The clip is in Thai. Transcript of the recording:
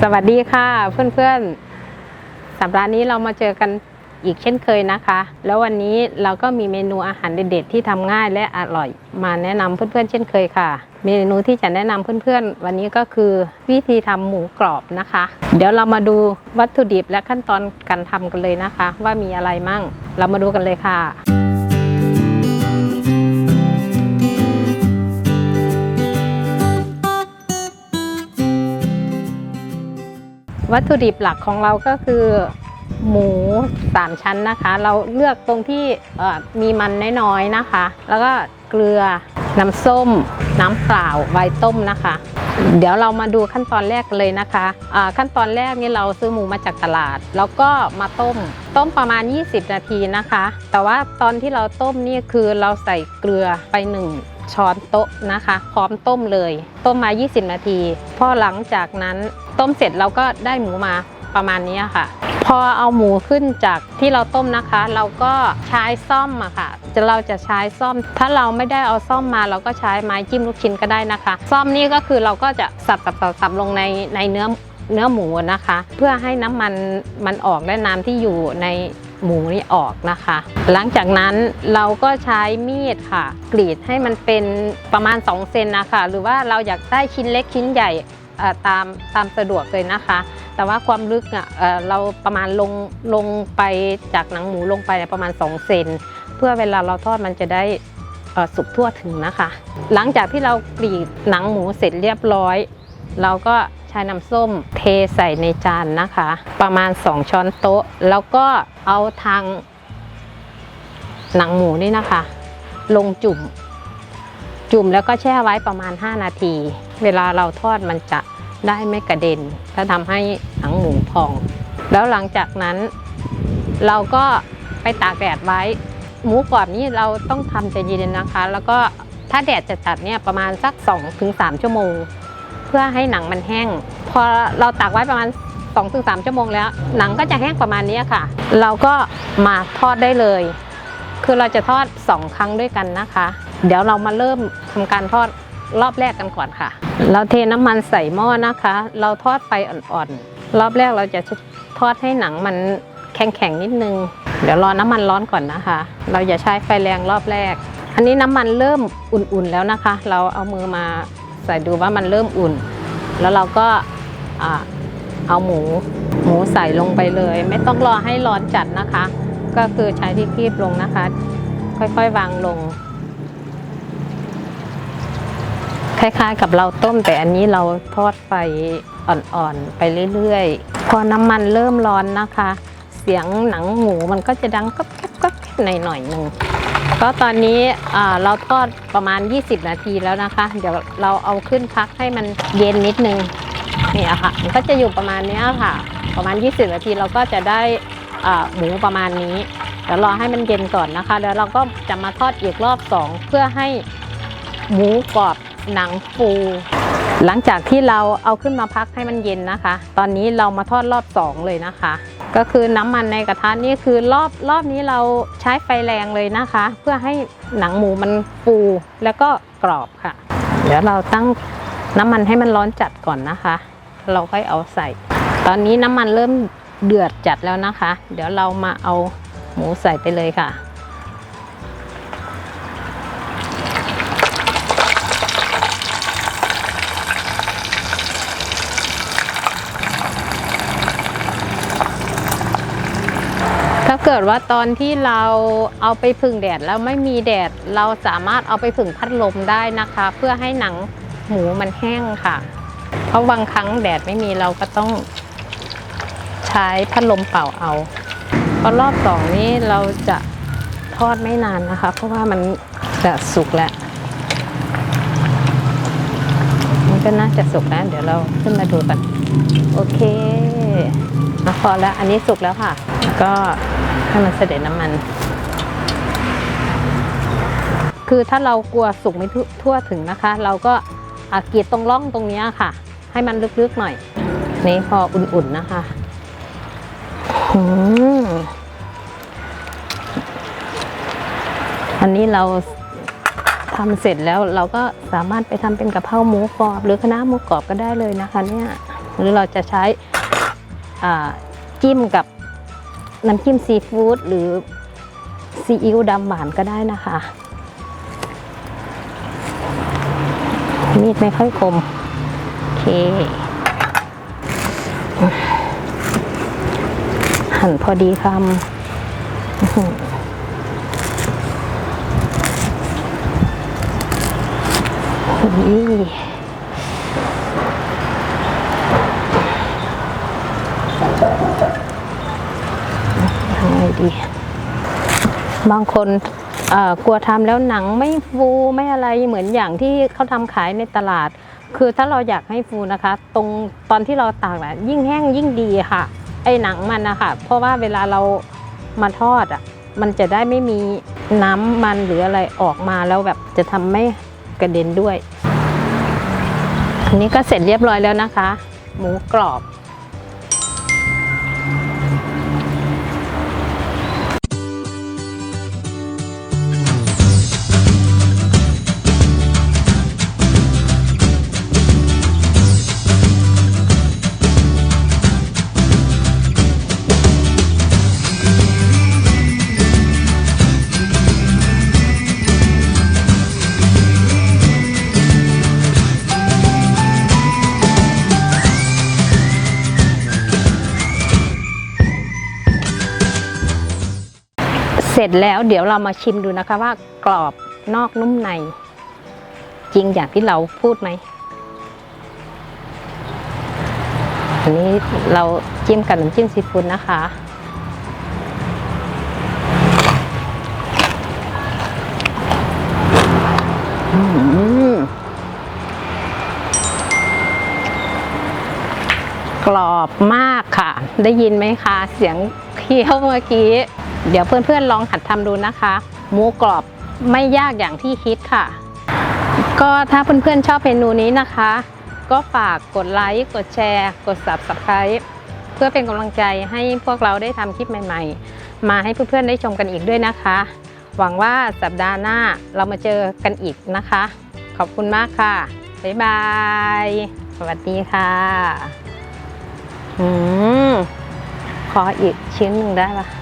สวัสดีค่ะเพื่อนๆสัปดาห์นี้เรามาเจอกันอีกเช่นเคยนะคะแล้ววันนี้เราก็มีเมนูอาหารเด็ดๆที่ทำง่ายและอร่อยมาแนะนำเพื่อนๆเช่นเคยค่ะเมนูที่จะแนะนำเพื่อนๆวันนี้ก็คือวิธีทำหมูกรอบนะคะเดี๋ยวเรามาดูวัตถุดิบและขั้นตอนการทำกันเลยนะคะว่ามีอะไรมั่งเรามาดูกันเลยค่ะวัตถุดิบหลักของเราก็คือหมู3ชั้นนะคะเราเลือกตรงที่มีมันน้อยๆนะคะแล้วก็เกลือน้ำส้มน้ำเปล่าไวน์ต้มนะคะเดี๋ยวเรามาดูขั้นตอนแรกเลยนะคะขั้นตอนแรกนี่เราซื้อหมูมาจากตลาดแล้วก็มาต้มประมาณ20นาทีนะคะแต่ว่าตอนที่เราต้มนี่คือเราใส่เกลือไป1ช้อนโต๊ะนะคะพร้อมต้มเลยต้มมา20นาทีพอหลังจากนั้นต้มเสร็จเราก็ได้หมูมาประมาณนี้ค่ะพอเอาหมูขึ้นจากที่เราต้มนะคะเราก็ใช้ซ่อมอะค่ะเราจะใช้ซ่อมถ้าเราไม่ได้เอาซ่อมมาเราก็ใช้ไม้จิ้มลูกชิ้นก็ได้นะคะซ่อมนี่ก็คือเราก็จะสับลงในเนื้อหมูนะคะเพื่อให้น้ำมันออกและน้ำที่อยู่ในหมูนี่ออกนะคะหลังจากนั้นเราก็ใช้มีดค่ะกรีดให้มันเป็นประมาณ2เซนนะคะหรือว่าเราอยากได้ชิ้นเล็กชิ้นใหญ่ตามสะดวกเลยนะคะแต่ว่าความลึกเราประมาณลงไปจากหนังหมูลงไปประมาณ2เซนเพื่อเวลาเราทอดมันจะได้สุกทั่วถึงนะคะหลังจากที่เรากรีดหนังหมูเสร็จเรียบร้อยเราก็ใช้น้ำส้มเทใส่ในจานนะคะประมาณ2ช้อนโต๊ะแล้วก็เอาทางหนังหมูนี่นะคะลงจุ่มแล้วก็แช่ไว้ประมาณ5นาทีเวลาเราทอดมันจะได้ไม่กระเด็นถ้าทำให้หนังหมูพองแล้วหลังจากนั้นเราก็ไปตากแดดไว้หมูกรอบนี้เราต้องทำใจเย็นๆนะคะแล้วก็ถ้าแดดจัดๆเนี่ยประมาณสัก 2-3 ชั่วโมงเพื่อให้หนังมันแห้งพอเราตากไว้ประมาณ 2-3 ชั่วโมงแล้วหนังก็จะแห้งประมาณนี้ค่ะเราก็มาทอดได้เลยคือเราจะทอด2ครั้งด้วยกันนะคะเดี๋ยวเรามาเริ่มทำการทอดรอบแรกกันก่อนค่ะเราเทน้ำมันใส่หม้อนะคะเราทอดไฟอ่อนๆรอบแรกเราจะทอดให้หนังมันแข็งๆนิดนึงเดี๋ยวรอน้ำมันร้อนก่อนนะคะเราอย่าใช้ไฟแรงรอบแรกอันนี้น้ำมันเริ่มอุ่นๆแล้วนะคะเราเอามือมาใส่ดูว่ามันเริ่มอุ่นแล้วเราก็เอาหมูใส่ลงไปเลยไม่ต้องรอให้ร้อนจัดนะคะก็คือใช้ที่คีบลงนะคะค่อยๆวางลงคล้ายๆกับเราต้มแต่อันนี้เราทอดไฟอ่อนๆไปเรื่อยๆพอน้ำมันเริ่มร้อนนะคะเสียงหนังหมูมันก็จะดังก๊อบๆหน่อยนึงก็ตอนนี้เราทอดประมาณ20นาทีแล้วนะคะเดี๋ยวเราเอาขึ้นพักให้มันเย็นนิดนึงนี่อะค่ะมันก็จะอยู่ประมาณนี้ค่ะประมาณ20นาทีเราก็จะได้หมูประมาณนี้เดี๋ยวรอให้มันเย็นก่อนนะคะแล้วเราก็จะมาทอดอีกรอบ2เพื่อให้หมูกรอบหนังฟูหลังจากที่เราเอาขึ้นมาพักให้มันเย็นนะคะตอนนี้เรามาทอดรอบ2เลยนะคะก็คือน้ำมันในกระทะนี่คือรอบนี้เราใช้ไฟแรงเลยนะคะเพื่อให้หนังหมูมันฟูแล้วก็กรอบค่ะเดี๋ยวเราตั้งน้ำมันให้มันร้อนจัดก่อนนะคะเราค่อยเอาใส่ตอนนี้น้ำมันเริ่มเดือดจัดแล้วนะคะเดี๋ยวเรามาเอาหมูใส่ไปเลยค่ะถ้าเกิดว่าตอนที่เราเอาไปผึ่งแดดแล้วไม่มีแดดเราสามารถเอาไปผึ่งพัดลมได้นะคะเพื่อให้หนังหมูมันแห้งค่ะเพราะบางครั้งแดดไม่มีเราก็ต้องใช้พัดลมเป่าเอาพอรอบ2นี้เราจะทอดไม่นานนะคะเพราะว่ามันจะสุกแล้วมันก็น่าจะสุกแล้วเดี๋ยวเราขึ้นมาดูกันโอเคพอแล้วอันนี้สุกแล้วค่ะก็ให้มันเสด็จน้ำมันคือถ้าเรากลัวสุกไม่ทั่วถึงนะคะเราก็กรีดตรงร่องตรงนี้ค่ะให้มันลึกๆหน่อยนี่พออุ่นๆนะคะอันนี้เราทำเสร็จแล้วเราก็สามารถไปทำเป็นกะเพราหมูกรอบหรือคะน้าหมูกรอบก็ได้เลยนะคะเนี่ย หรือเราจะใช้จิ้มกับน้ำจิ้มซีฟู้ดหรือซีอิ๊วดำหวานก็ได้นะคะมีดไม่ค่อยคมโอเคหั่นพอดีคำยังไงดีบางคนกลัวทำแล้วหนังไม่ฟูไม่อะไรเหมือนอย่างที่เขาทำขายในตลาดคือถ้าเราอยากให้ฟูนะคะตรงตอนที่เราตากน่ะยิ่งแห้งยิ่งดีค่ะไอ้หนังมันนะคะเพราะว่าเวลาเรามาทอดอ่ะมันจะได้ไม่มีน้ำมันหรืออะไรออกมาแล้วแบบจะทำไม่กระเด็นด้วยอันนี้ก็เสร็จเรียบร้อยแล้วนะคะหมูกรอบเสร็จแล้วเดี๋ยวเรามาชิมดูนะคะว่ากรอบนอกนุ่มในจริงอย่างที่เราพูดไหมอันนี้เราจิ้มกับน้ำจิ้มซีฟู้ดนะคะกรอบมากค่ะได้ยินไหมคะเสียงเคี้ยวเมื่อกี้เดี๋ยวเพื่อนๆลองหัดทำดูนะคะหมูกรอบไม่ยากอย่างที่คิดค่ะก็ถ้าเพื่อนๆชอบเมนูนี้นะคะก็ฝากกดไลค์กดแชร์กด Subscribe เพื่อเป็นกำลังใจให้พวกเราได้ทำคลิปใหม่ๆมาให้เพื่อนๆได้ชมกันอีกด้วยนะคะหวังว่าสัปดาห์หน้าเรามาเจอกันอีกนะคะขอบคุณมากค่ะบ๊ายบายสวัสดีค่ะขออีกชิ้นหนึ่งได้ปะ